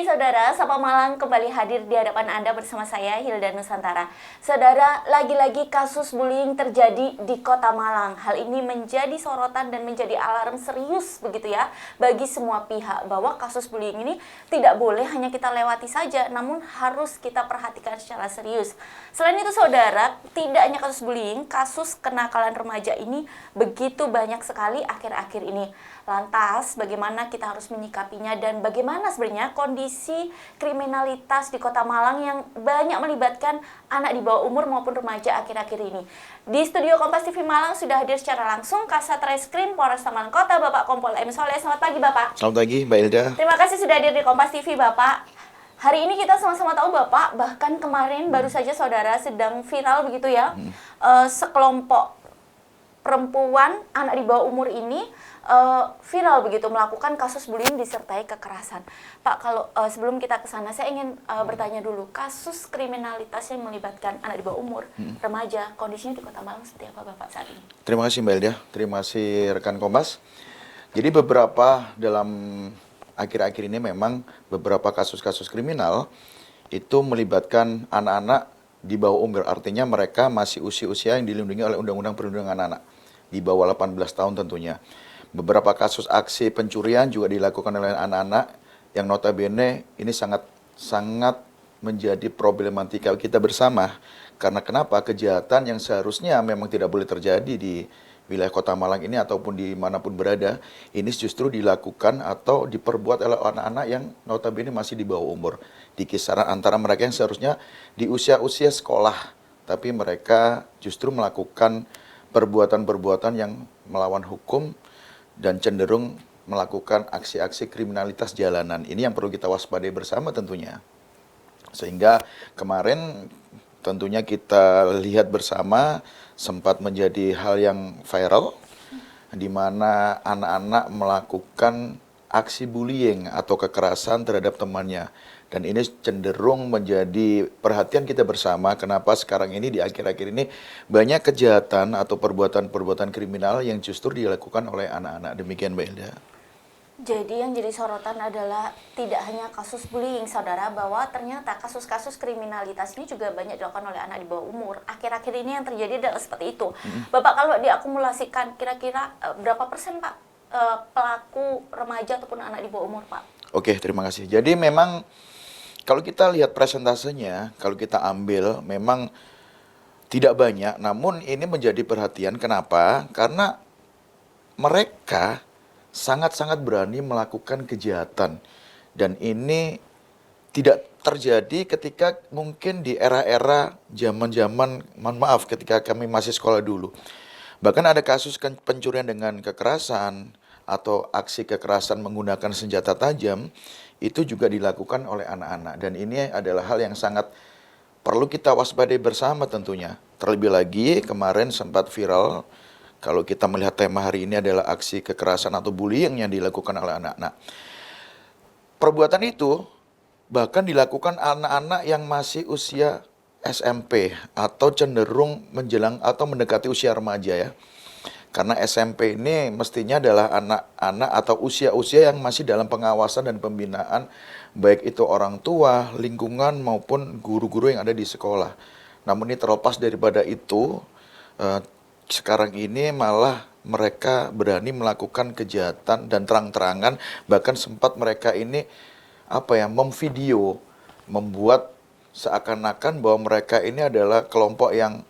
pagi saudara, Sapa Malang kembali hadir di hadapan Anda bersama saya Hilda Nusantara. Saudara, lagi-lagi kasus bullying terjadi di Kota Malang. Hal ini menjadi sorotan dan menjadi alarm serius begitu ya bagi semua pihak bahwa kasus bullying ini tidak boleh hanya kita lewati saja, namun harus kita perhatikan secara serius. Selain itu saudara, tidak hanya kasus bullying, kasus kenakalan remaja ini begitu banyak sekali akhir-akhir ini. Lantas, bagaimana kita harus menyikapinya dan bagaimana sebenarnya kondisi kriminalitas di Kota Malang yang banyak melibatkan anak di bawah umur maupun remaja akhir-akhir ini. Di studio Kompas TV Malang sudah hadir secara langsung Kasat Reskrim Polresta Malang Kota, Bapak Kompol M. Soleh. Selamat pagi, Bapak. Selamat pagi, Mbak Hilda. Terima kasih sudah hadir di Kompas TV, Bapak. Hari ini kita sama-sama tahu, Bapak, bahkan kemarin baru saja saudara sedang viral begitu ya, sekelompok perempuan anak di bawah umur ini viral begitu melakukan kasus bullying disertai kekerasan. Pak, kalau sebelum kita ke sana saya ingin bertanya dulu, kasus kriminalitas yang melibatkan anak di bawah umur, remaja, kondisinya di Kota Malang seperti apa Bapak saat ini? Terima kasih Mbak Hilda, terima kasih rekan Kompas. Jadi dalam akhir-akhir ini memang beberapa kasus-kasus kriminal itu melibatkan anak-anak di bawah umur, artinya mereka masih usia-usia yang dilindungi oleh Undang-Undang Perlindungan Anak, di bawah 18 tahun tentunya. Beberapa kasus aksi pencurian juga dilakukan oleh anak-anak yang notabene ini sangat menjadi problematika kita bersama. Karena kenapa? Kejahatan yang seharusnya memang tidak boleh terjadi di wilayah Kota Malang ini ataupun dimanapun berada, ini justru dilakukan atau diperbuat oleh anak-anak yang notabene masih di bawah umur. Di kisaran antara mereka yang seharusnya di usia-usia sekolah, tapi mereka justru melakukan perbuatan-perbuatan yang melawan hukum dan cenderung melakukan aksi-aksi kriminalitas jalanan. Ini yang perlu kita waspadai bersama tentunya. Sehingga kemarin tentunya kita lihat bersama sempat menjadi hal yang viral, di mana anak-anak melakukan aksi bullying atau kekerasan terhadap temannya. Dan ini cenderung menjadi perhatian kita bersama, kenapa sekarang ini di akhir-akhir ini banyak kejahatan atau perbuatan-perbuatan kriminal yang justru dilakukan oleh anak-anak. Demikian Mbak Hilda. Jadi yang jadi sorotan adalah tidak hanya kasus bullying, saudara, bahwa ternyata kasus-kasus kriminalitas ini juga banyak dilakukan oleh anak di bawah umur. Akhir-akhir ini yang terjadi adalah seperti itu. Bapak, kalau diakumulasikan kira-kira berapa persen Pak pelaku remaja ataupun anak di bawah umur Pak? Oke, terima kasih. Jadi memang kalau kita lihat presentasenya, kalau kita ambil memang tidak banyak, namun ini menjadi perhatian. Kenapa? Karena mereka sangat-sangat berani melakukan kejahatan. Dan ini tidak terjadi ketika mungkin di era-era zaman-zaman, mohon maaf, ketika kami masih sekolah dulu. Bahkan ada kasus pencurian dengan kekerasan atau aksi kekerasan menggunakan senjata tajam, itu juga dilakukan oleh anak-anak. Dan ini adalah hal yang sangat perlu kita waspadai bersama tentunya. Terlebih lagi kemarin sempat viral, kalau kita melihat tema hari ini adalah aksi kekerasan atau bullying yang dilakukan oleh anak-anak. Perbuatan itu bahkan dilakukan anak-anak yang masih usia SMP atau cenderung menjelang atau mendekati usia remaja ya. Karena SMP ini mestinya adalah anak-anak atau usia-usia yang masih dalam pengawasan dan pembinaan, baik itu orang tua, lingkungan maupun guru-guru yang ada di sekolah. Namun ini terlepas daripada itu, sekarang ini malah mereka berani melakukan kejahatan dan terang-terangan, bahkan sempat mereka ini memvideo, membuat seakan-akan bahwa mereka ini adalah kelompok yang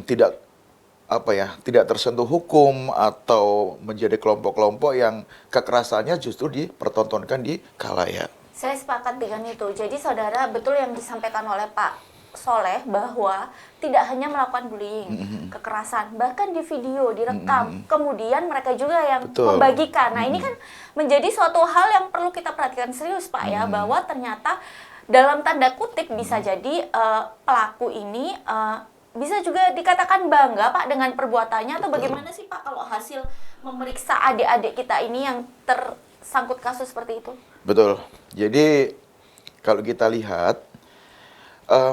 tidak tersentuh hukum atau menjadi kelompok-kelompok yang kekerasannya justru dipertontonkan di khalayak. Saya sepakat dengan itu. Jadi saudara, betul yang disampaikan oleh Pak Soleh bahwa tidak hanya melakukan bullying, kekerasan, bahkan di video, direkam, kemudian mereka juga yang membagikan. Nah ini kan menjadi suatu hal yang perlu kita perhatikan serius Pak ya, bahwa ternyata dalam tanda kutip bisa jadi pelaku ini bisa juga dikatakan bangga Pak dengan perbuatannya, atau bagaimana sih Pak kalau hasil memeriksa adik-adik kita ini yang tersangkut kasus seperti itu? Betul. Jadi kalau kita lihat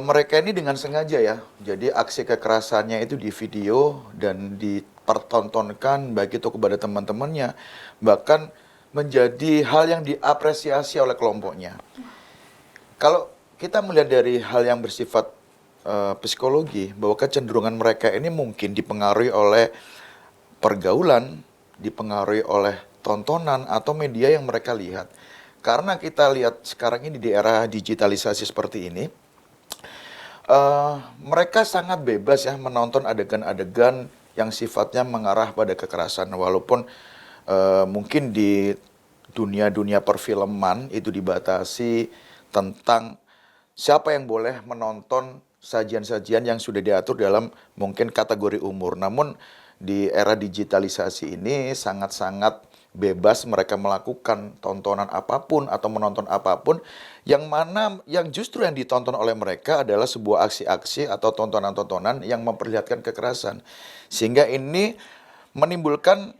mereka ini dengan sengaja ya. Jadi aksi kekerasannya itu di video dan dipertontonkan baik itu kepada teman-temannya. Bahkan menjadi hal yang diapresiasi oleh kelompoknya. Kalau kita melihat dari hal yang bersifat psikologi, bahwa kecenderungan mereka ini mungkin dipengaruhi oleh pergaulan, dipengaruhi oleh tontonan atau media yang mereka lihat. Karena kita lihat sekarang ini di era digitalisasi seperti ini, mereka sangat bebas ya menonton adegan-adegan yang sifatnya mengarah pada kekerasan. Walaupun mungkin di dunia-dunia perfilman itu dibatasi tentang siapa yang boleh menonton sajian-sajian yang sudah diatur dalam mungkin kategori umur. Namun di era digitalisasi ini sangat-sangat bebas mereka melakukan tontonan apapun atau menonton apapun, yang mana yang justru yang ditonton oleh mereka adalah sebuah aksi-aksi atau tontonan-tontonan yang memperlihatkan kekerasan. Sehingga ini menimbulkan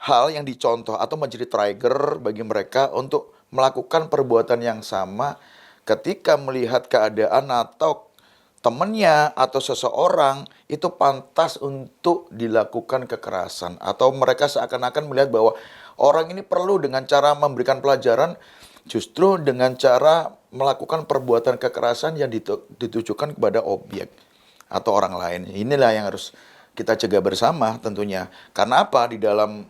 hal yang dicontoh atau menjadi trigger bagi mereka untuk melakukan perbuatan yang sama ketika melihat keadaan atau temannya atau seseorang itu pantas untuk dilakukan kekerasan, atau mereka seakan-akan melihat bahwa orang ini perlu dengan cara memberikan pelajaran justru dengan cara melakukan perbuatan kekerasan yang ditujukan kepada objek atau orang lain. Inilah yang harus kita cegah bersama tentunya. Karena apa? Di dalam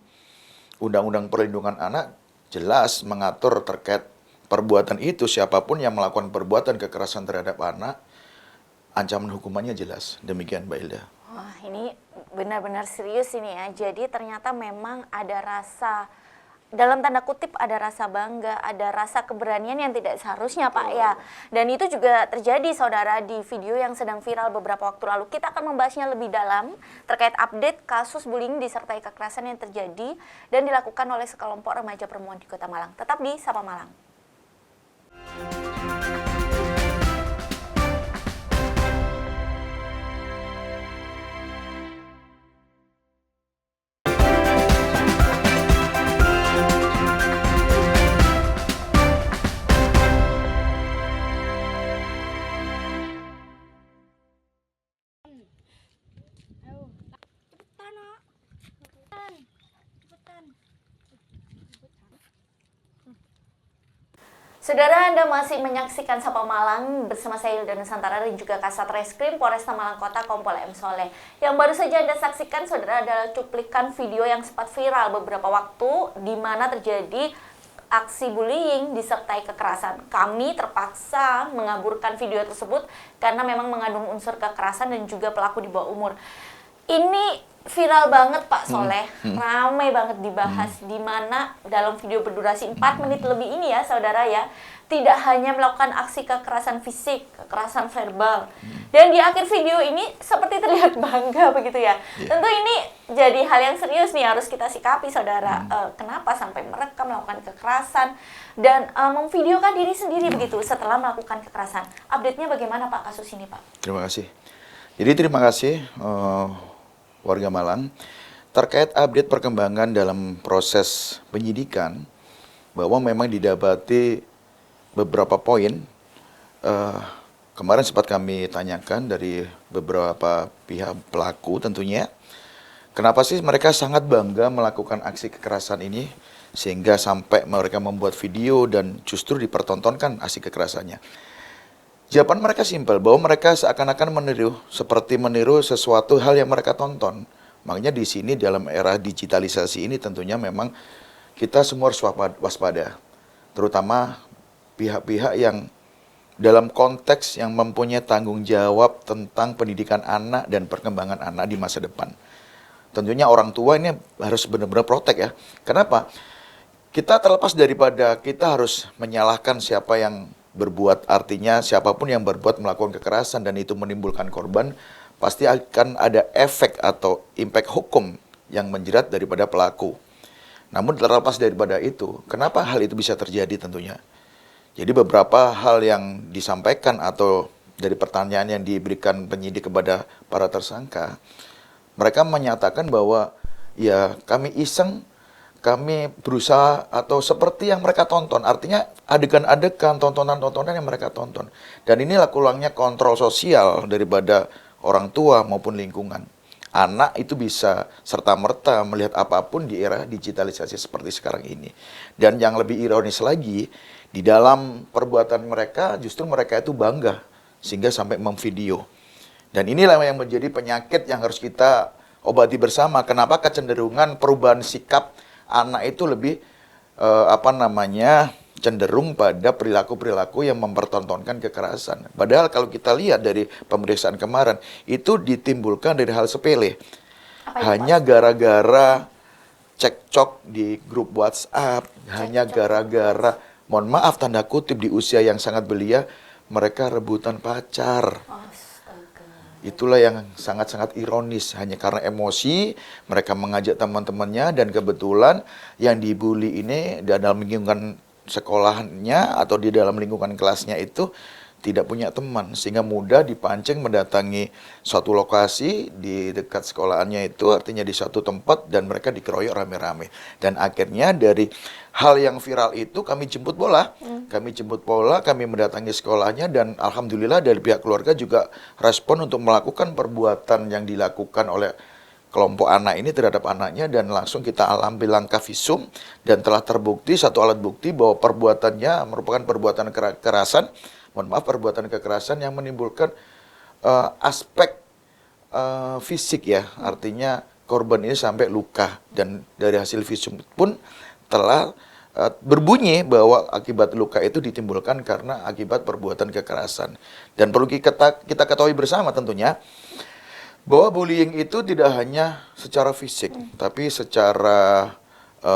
Undang-Undang Perlindungan Anak jelas mengatur terkait perbuatan itu, siapapun yang melakukan perbuatan kekerasan terhadap anak, ancaman hukumannya jelas. Demikian, Mbak Hilda. Wah, ini benar-benar serius ini ya. Jadi ternyata memang ada rasa, dalam tanda kutip ada rasa bangga, ada rasa keberanian yang tidak seharusnya Pak ya. Dan itu juga terjadi saudara di video yang sedang viral beberapa waktu lalu. Kita akan membahasnya lebih dalam terkait update kasus bullying disertai kekerasan yang terjadi dan dilakukan oleh sekelompok remaja perempuan di Kota Malang. Tetap di Sapa Malang. Saudara, Anda masih menyaksikan Sapa Malang bersama saya Hilda Nusantara dan juga Kasat Reskrim Polresta Malang Kota Kompol M. Soleh. Yang baru saja Anda saksikan, saudara, adalah cuplikan video yang sempat viral beberapa waktu di mana terjadi aksi bullying disertai kekerasan. Kami terpaksa mengaburkan video tersebut karena memang mengandung unsur kekerasan dan juga pelaku di bawah umur. Ini viral banget Pak Soleh, ramai banget dibahas, di mana dalam video berdurasi 4 menit lebih ini ya saudara ya, tidak hanya melakukan aksi kekerasan fisik, kekerasan verbal, dan di akhir video ini seperti terlihat bangga begitu ya. Tentu ini jadi hal yang serius nih, harus kita sikapi saudara. Kenapa sampai mereka melakukan kekerasan dan memvideokan diri sendiri begitu setelah melakukan kekerasan. Update-nya bagaimana Pak kasus ini Pak? Terima kasih. Jadi terima kasih warga Malang terkait update perkembangan dalam proses penyidikan, bahwa memang didapati beberapa poin. Kemarin sempat kami tanyakan dari beberapa pihak pelaku tentunya, kenapa sih mereka sangat bangga melakukan aksi kekerasan ini sehingga sampai mereka membuat video dan justru dipertontonkan aksi kekerasannya. Jawaban mereka simpel, bahwa mereka seakan-akan seperti meniru sesuatu hal yang mereka tonton. Makanya di sini dalam era digitalisasi ini tentunya memang kita semua harus waspada. Terutama pihak-pihak yang dalam konteks yang mempunyai tanggung jawab tentang pendidikan anak dan perkembangan anak di masa depan. Tentunya orang tua ini harus benar-benar protek ya. Kenapa? Kita terlepas daripada kita harus menyalahkan siapa yang berbuat, artinya siapapun yang berbuat melakukan kekerasan dan itu menimbulkan korban, pasti akan ada efek atau impact hukum yang menjerat daripada pelaku. Namun terlepas daripada itu, kenapa hal itu bisa terjadi tentunya? Jadi beberapa hal yang disampaikan atau dari pertanyaan yang diberikan penyidik kepada para tersangka, mereka menyatakan bahwa ya kami iseng, kami berusaha atau seperti yang mereka tonton. Artinya adegan-adegan, tontonan-tontonan yang mereka tonton. Dan inilah kurangnya kontrol sosial daripada orang tua maupun lingkungan. anak itu bisa serta-merta melihat apapun di era digitalisasi seperti sekarang ini. Dan yang lebih ironis lagi, di dalam perbuatan mereka justru mereka itu bangga sehingga sampai memvideo. Dan inilah yang menjadi penyakit yang harus kita obati bersama. Kenapa kecenderungan perubahan sikap anak itu lebih cenderung pada perilaku-perilaku yang mempertontonkan kekerasan. Padahal kalau kita lihat dari pemeriksaan kemarin, itu ditimbulkan dari hal sepele. Hanya gara-gara cekcok di grup WhatsApp, hanya gara-gara, mohon maaf tanda kutip, di usia yang sangat belia, mereka rebutan pacar. Itulah yang sangat-sangat ironis. Hanya karena emosi, mereka mengajak teman-temannya, dan kebetulan yang dibully ini dalam lingkungan sekolahnya atau di dalam lingkungan kelasnya itu tidak punya teman, sehingga mudah dipancing mendatangi suatu lokasi di dekat sekolahannya itu, artinya di suatu tempat, dan mereka dikeroyok rame-rame. Dan akhirnya dari hal yang viral itu kami jemput bola. Kami mendatangi sekolahnya, dan alhamdulillah dari pihak keluarga juga respon untuk melakukan perbuatan yang dilakukan oleh kelompok anak ini terhadap anaknya, dan langsung kita ambil langkah visum, dan telah terbukti satu alat bukti bahwa perbuatannya merupakan perbuatan perbuatan kekerasan yang menimbulkan aspek fisik ya, artinya korban ini sampai luka, dan dari hasil visum pun telah berbunyi bahwa akibat luka itu ditimbulkan karena akibat perbuatan kekerasan. Dan perlu kita ketahui bersama tentunya bahwa bullying itu tidak hanya secara fisik, tapi secara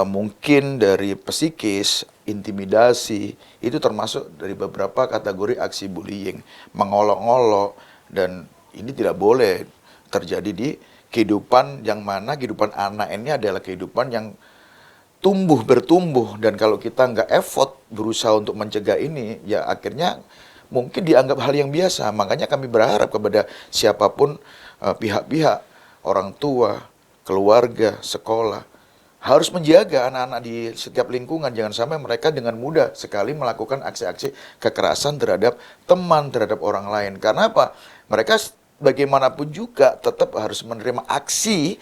mungkin dari psikis, intimidasi, itu termasuk dari beberapa kategori aksi bullying, mengolok-olok, dan ini tidak boleh terjadi di kehidupan yang mana kehidupan anak ini adalah kehidupan yang bertumbuh, dan kalau kita nggak effort berusaha untuk mencegah ini, ya akhirnya mungkin dianggap hal yang biasa. Makanya kami berharap kepada siapapun pihak-pihak, orang tua, keluarga, sekolah, harus menjaga anak-anak di setiap lingkungan. Jangan sampai mereka dengan mudah sekali melakukan aksi-aksi kekerasan terhadap teman, terhadap orang lain. Karena apa? Mereka bagaimanapun juga tetap harus menerima aksi,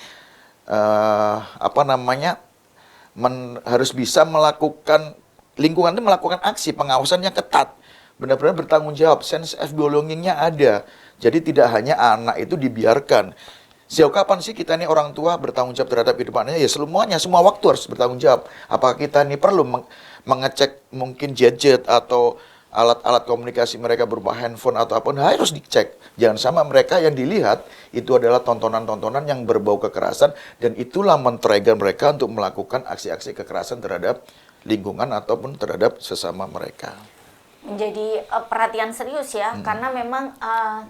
harus bisa melakukan, lingkungan itu melakukan aksi, pengawasan yang ketat. Benar-benar bertanggung jawab, sense of belonging-nya ada. Jadi tidak hanya anak itu dibiarkan. Sejauh kapan sih kita ini orang tua bertanggung jawab terhadap hidupannya? Ya semuanya, semua waktu harus bertanggung jawab. Apakah kita ini perlu mengecek mungkin gadget atau alat-alat komunikasi mereka berupa handphone atau apapun, harus dicek. Jangan sama mereka yang dilihat itu adalah tontonan-tontonan yang berbau kekerasan, dan itulah men-trigger mereka untuk melakukan aksi-aksi kekerasan terhadap lingkungan ataupun terhadap sesama mereka. Menjadi perhatian serius ya, karena memang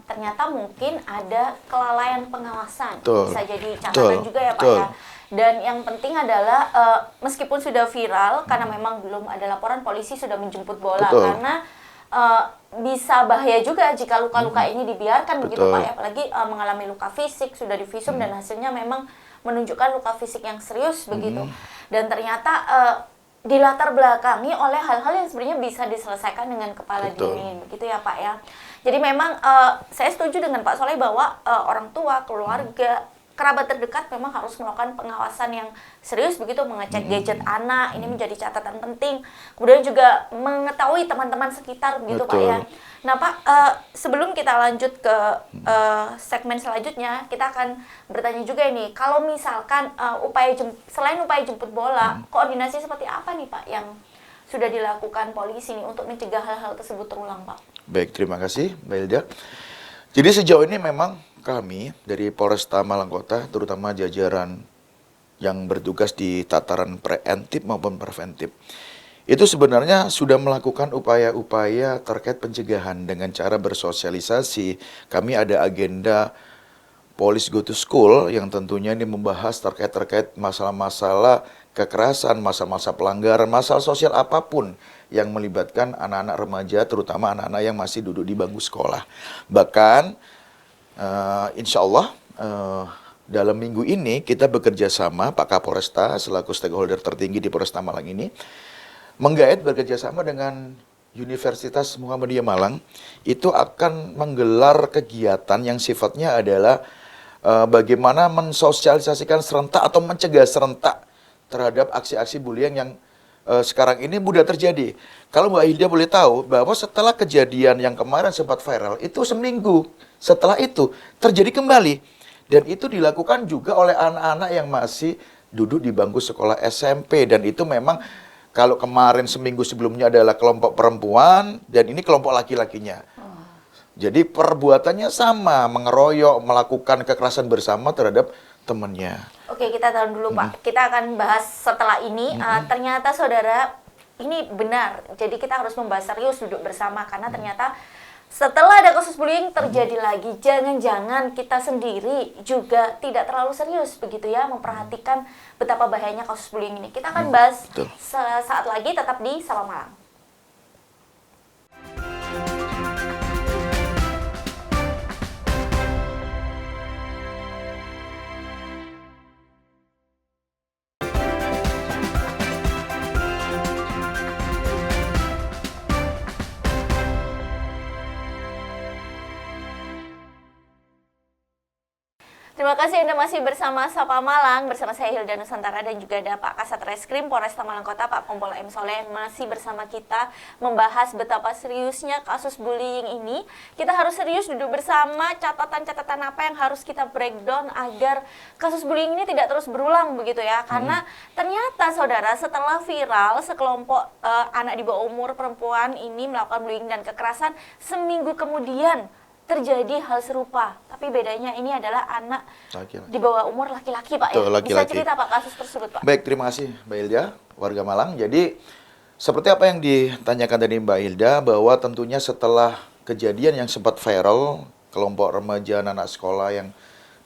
ternyata mungkin ada kelalaian pengawasan. Betul. Bisa jadi catatan juga ya Pak ya. Dan yang penting adalah meskipun sudah viral, karena memang belum ada laporan, polisi sudah menjemput bola. Betul. Karena bisa bahaya juga jika luka-luka ini dibiarkan. Begitu Pak ya, apalagi mengalami luka fisik, sudah divisum dan hasilnya memang menunjukkan luka fisik yang serius begitu. Dan ternyata dilatar belakangi oleh hal-hal yang sebenarnya bisa diselesaikan dengan kepala dingin, begitu ya Pak ya. Jadi memang saya setuju dengan Pak Soleh bahwa orang tua, keluarga, kerabat terdekat memang harus melakukan pengawasan yang serius begitu, mengecek gadget anak, ini menjadi catatan penting. Kemudian juga mengetahui teman-teman sekitar begitu Pak ya. Nah Pak, sebelum kita lanjut ke segmen selanjutnya, kita akan bertanya juga ini, kalau misalkan selain upaya jemput bola, koordinasi seperti apa nih Pak yang sudah dilakukan polisi nih untuk mencegah hal-hal tersebut terulang Pak? Baik, terima kasih Mbak Hilda. Jadi sejauh ini memang kami dari Polresta Malang Kota, terutama jajaran yang bertugas di tataran preemptif maupun preventif, itu sebenarnya sudah melakukan upaya-upaya terkait pencegahan dengan cara bersosialisasi. Kami ada agenda Police Go to School yang tentunya ini membahas terkait masalah-masalah kekerasan, masalah-masalah pelanggaran, masalah sosial apapun yang melibatkan anak-anak remaja, terutama anak-anak yang masih duduk di bangku sekolah. Bahkan insya Allah dalam minggu ini kita bekerja sama Pak Kapolresta selaku stakeholder tertinggi di Polresta Malang ini menggait bekerja sama dengan Universitas Muhammadiyah Malang, itu akan menggelar kegiatan yang sifatnya adalah bagaimana mensosialisasikan serentak atau mencegah serentak terhadap aksi-aksi bullying yang sekarang ini mudah terjadi. Kalau Mbak Hilda boleh tahu bahwa setelah kejadian yang kemarin sempat viral, itu seminggu setelah itu terjadi kembali. Dan itu dilakukan juga oleh anak-anak yang masih duduk di bangku sekolah SMP. Dan itu memang kalau kemarin seminggu sebelumnya adalah kelompok perempuan, dan ini kelompok laki-lakinya. Jadi perbuatannya sama, mengeroyok, melakukan kekerasan bersama terhadap temannya. Oke, kita tahan dulu Pak. Kita akan bahas setelah ini. Ternyata saudara, ini benar. Jadi kita harus membahas serius duduk bersama. Karena ternyata setelah ada kasus bullying terjadi lagi. Jangan-jangan kita sendiri juga tidak terlalu serius begitu ya. Memperhatikan betapa bahayanya kasus bullying ini. Kita akan bahas sesaat lagi, tetap di Sapa Malang. Terima kasih Anda masih bersama Sapa Malang, bersama saya Hilda Nusantara dan juga ada Pak Kasat Reskrim Polresta Malang Kota, Pak Kompol M. Soleh yang masih bersama kita membahas betapa seriusnya kasus bullying ini. Kita harus serius duduk bersama, catatan-catatan apa yang harus kita breakdown agar kasus bullying ini tidak terus berulang begitu ya. Karena ternyata saudara, setelah viral sekelompok anak di bawah umur perempuan ini melakukan bullying dan kekerasan, seminggu kemudian terjadi hal serupa, tapi bedanya ini adalah anak laki-laki. Di bawah umur laki-laki Pak. Betul, ya. laki-laki. Bisa cerita Pak kasus tersebut Pak? Baik, terima kasih Mbak Hilda, warga Malang. Jadi seperti apa yang ditanyakan tadi Mbak Hilda, bahwa tentunya setelah kejadian yang sempat viral, kelompok remaja anak sekolah yang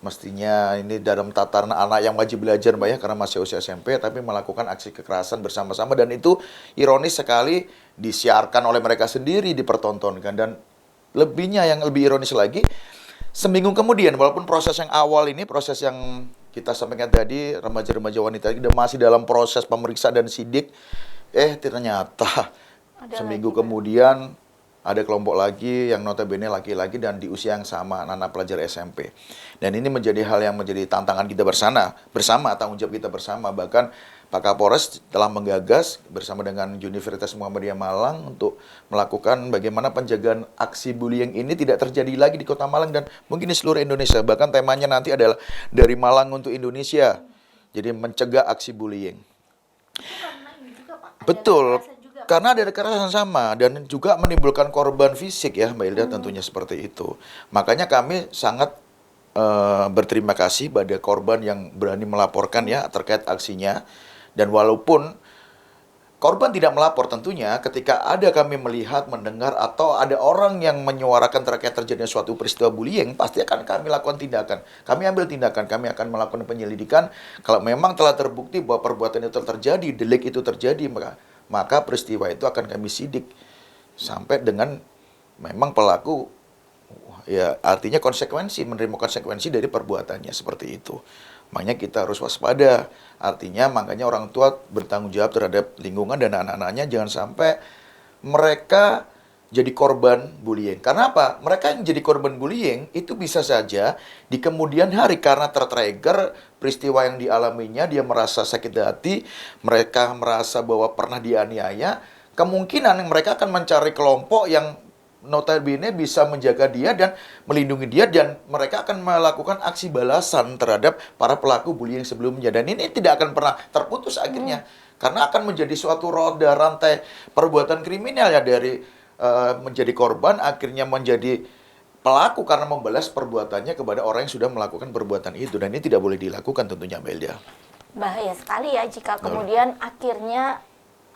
mestinya ini dalam tataran anak yang wajib belajar Mbak ya, karena masih usia SMP, tapi melakukan aksi kekerasan bersama-sama, dan itu ironis sekali disiarkan oleh mereka sendiri, dipertontonkan. Dan lebihnya, yang lebih ironis lagi, seminggu kemudian, walaupun proses yang awal ini, proses yang kita sampaikan tadi, remaja-remaja wanita ini masih dalam proses pemeriksaan dan sidik, ternyata seminggu kemudian ada kelompok lagi yang notabene laki-laki dan di usia yang sama, anak pelajar SMP. Dan ini menjadi hal yang menjadi tantangan kita bersama, tanggung jawab kita bersama. Bahkan Pak Kapolres telah menggagas bersama dengan Universitas Muhammadiyah Malang untuk melakukan bagaimana penjagaan aksi bullying ini tidak terjadi lagi di Kota Malang dan mungkin di seluruh Indonesia. Bahkan temanya nanti adalah dari Malang untuk Indonesia. Jadi mencegah aksi bullying. Betul, karena ada kekerasan sama dan juga menimbulkan korban fisik ya Mbak Hilda, tentunya seperti itu. Makanya kami sangat berterima kasih pada korban yang berani melaporkan ya terkait aksinya. Dan walaupun korban tidak melapor, tentunya ketika ada kami melihat, mendengar, atau ada orang yang menyuarakan terkait terjadinya suatu peristiwa bullying, pasti akan kami lakukan tindakan. Kami ambil tindakan, kami akan melakukan penyelidikan. Kalau memang telah terbukti bahwa perbuatan itu terjadi, delik itu terjadi, maka peristiwa itu akan kami sidik sampai dengan memang pelaku, ya artinya konsekuensi, menerima konsekuensi dari perbuatannya, seperti itu. Makanya kita harus waspada. Artinya makanya orang tua bertanggung jawab terhadap lingkungan dan anak-anaknya, jangan sampai mereka jadi korban bullying. Karena apa? Mereka yang jadi korban bullying itu bisa saja di kemudian hari karena tertrigger peristiwa yang dialaminya, dia merasa sakit hati, mereka merasa bahwa pernah dianiaya, kemungkinan mereka akan mencari kelompok yang notabene bisa menjaga dia dan melindungi dia, dan mereka akan melakukan aksi balasan terhadap para pelaku bullying sebelumnya. Dan ini tidak akan pernah terputus akhirnya, karena akan menjadi suatu roda rantai perbuatan kriminal ya, dari menjadi korban akhirnya menjadi pelaku karena membalas perbuatannya kepada orang yang sudah melakukan perbuatan itu. Dan ini tidak boleh dilakukan tentunya Mbak Hilda. Bahaya sekali ya jika kemudian akhirnya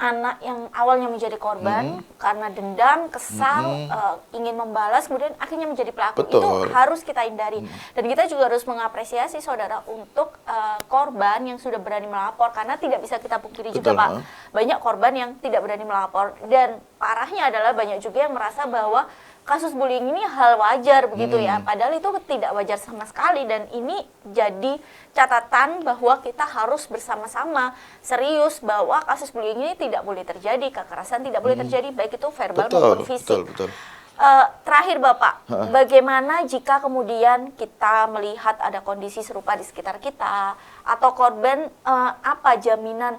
anak yang awalnya menjadi korban karena dendam, kesal, ingin membalas, kemudian akhirnya menjadi pelaku. Betul. Itu harus kita hindari. Dan kita juga harus mengapresiasi saudara untuk korban yang sudah berani melapor, karena tidak bisa kita pungkiri juga Pak, banyak korban yang tidak berani melapor. Dan parahnya adalah banyak juga yang merasa bahwa kasus bullying ini hal wajar begitu ya, padahal itu tidak wajar sama sekali. Dan ini jadi catatan bahwa kita harus bersama-sama serius bahwa kasus bullying ini tidak boleh terjadi, kekerasan tidak boleh terjadi, baik itu verbal maupun fisik. Betul. Terakhir Bapak, Heeh. bagaimana jika kemudian kita melihat ada kondisi serupa di sekitar kita atau korban, apa jaminan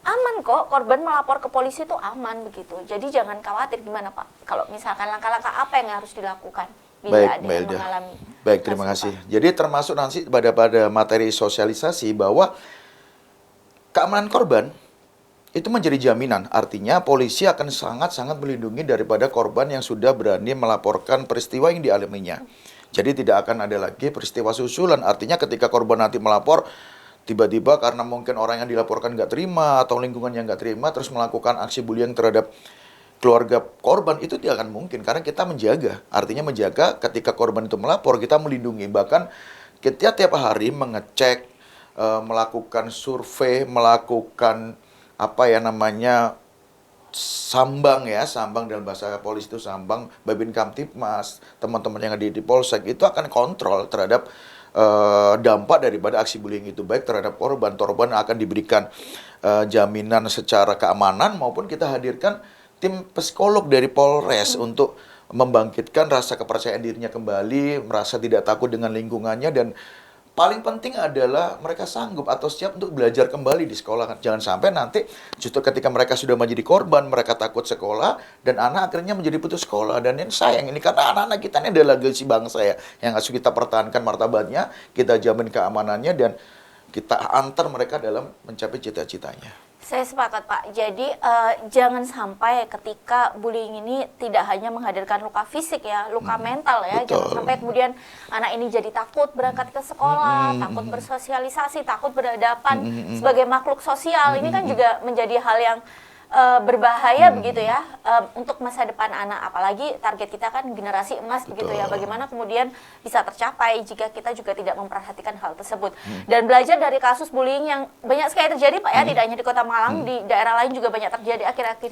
aman kok korban melapor ke polisi itu aman begitu. Jadi jangan khawatir, gimana Pak? Kalau misalkan langkah-langkah apa yang harus dilakukan bila Baik, ada Mbak yang Elda. mengalami Baik, terima kasus kasih. serupa? Jadi termasuk nanti pada materi sosialisasi bahwa keamanan korban itu menjadi jaminan. Artinya polisi akan sangat-sangat melindungi daripada korban yang sudah berani melaporkan peristiwa yang dialaminya. Jadi tidak akan ada lagi peristiwa susulan. Artinya ketika korban nanti melapor, tiba-tiba karena mungkin orang yang dilaporkan nggak terima atau lingkungan yang nggak terima, terus melakukan aksi bullying terhadap keluarga korban, itu tidak akan mungkin. Karena kita menjaga. Artinya menjaga ketika korban itu melapor, kita melindungi. Bahkan kita tiap hari mengecek, melakukan survei, melakukan apa ya namanya sambang ya, sambang dalam bahasa polisi itu sambang, Babin Kamtipmas, teman-teman yang ada di Polsek itu akan kontrol terhadap dampak daripada aksi bullying itu, baik terhadap korban akan diberikan jaminan secara keamanan maupun kita hadirkan tim psikolog dari Polres untuk membangkitkan rasa kepercayaan dirinya kembali, merasa tidak takut dengan lingkungannya, dan paling penting adalah mereka sanggup atau siap untuk belajar kembali di sekolah. Jangan sampai nanti justru ketika mereka sudah menjadi korban, mereka takut sekolah dan anak akhirnya menjadi putus sekolah. Dan yang sayang ini karena anak-anak kita ini adalah generasi bangsa ya, yang harus kita pertahankan martabatnya, kita jamin keamanannya, dan kita antar mereka dalam mencapai cita-citanya. Saya sepakat Pak. Jadi jangan sampai ketika bullying ini tidak hanya menghadirkan luka fisik ya, luka mental ya. Betul. Jangan sampai kemudian anak ini jadi takut berangkat ke sekolah, takut bersosialisasi, takut berhadapan sebagai makhluk sosial. Ini kan juga menjadi hal yang berbahaya begitu ya untuk masa depan anak. Apalagi target kita kan generasi emas begitu ya. Bagaimana kemudian bisa tercapai jika kita juga tidak memperhatikan hal tersebut. Dan belajar dari kasus bullying yang banyak sekali terjadi Pak ya, tidak hanya di Kota Malang, di daerah lain juga banyak terjadi akhir-akhir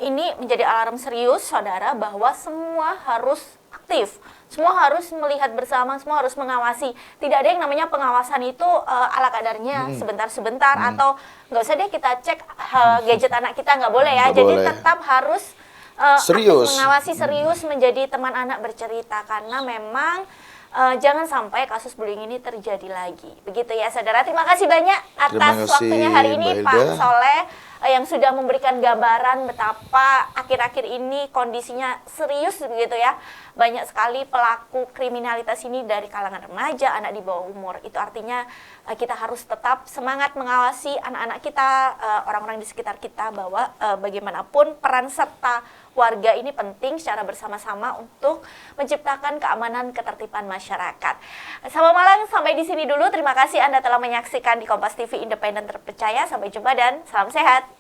ini menjadi alarm serius Saudara bahwa semua harus aktif. Semua harus melihat bersama, semua harus mengawasi. Tidak ada yang namanya pengawasan itu ala kadarnya, sebentar-sebentar, atau nggak usah deh kita cek gadget anak kita, nggak boleh ya. Nggak Jadi boleh. tetap harus Serius. aktif mengawasi, serius menjadi teman anak bercerita. Karena memang jangan sampai kasus bullying ini terjadi lagi. Begitu ya Saudara. Terima kasih banyak atas Terima kasih, waktunya hari ini Mbak Pak Elda. Soleh, yang sudah memberikan gambaran betapa akhir-akhir ini kondisinya serius begitu ya. Banyak sekali pelaku kriminalitas ini dari kalangan remaja, anak di bawah umur. Itu artinya kita harus tetap semangat mengawasi anak-anak kita, orang-orang di sekitar kita, bahwa bagaimanapun peran serta warga ini penting secara bersama-sama untuk menciptakan keamanan ketertiban masyarakat. Sahabat Malang, sampai di sini dulu. Terima kasih Anda telah menyaksikan di Kompas TV Independen Terpercaya. Sampai jumpa dan salam sehat.